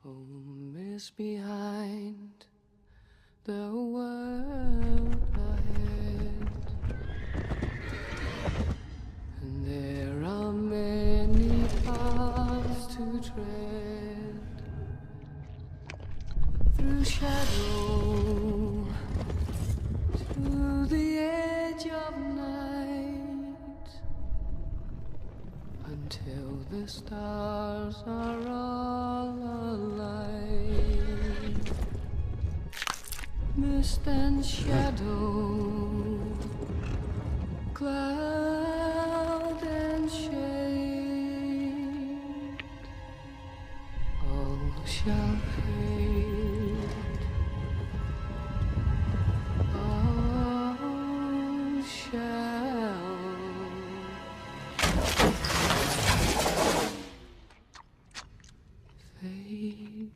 Oh, miss behind the world ahead, and there are many paths to tread through shadow to the edge of night, until the stars are all alight. Mist and shadow, cloud and shade, all shall fade, all shall fade.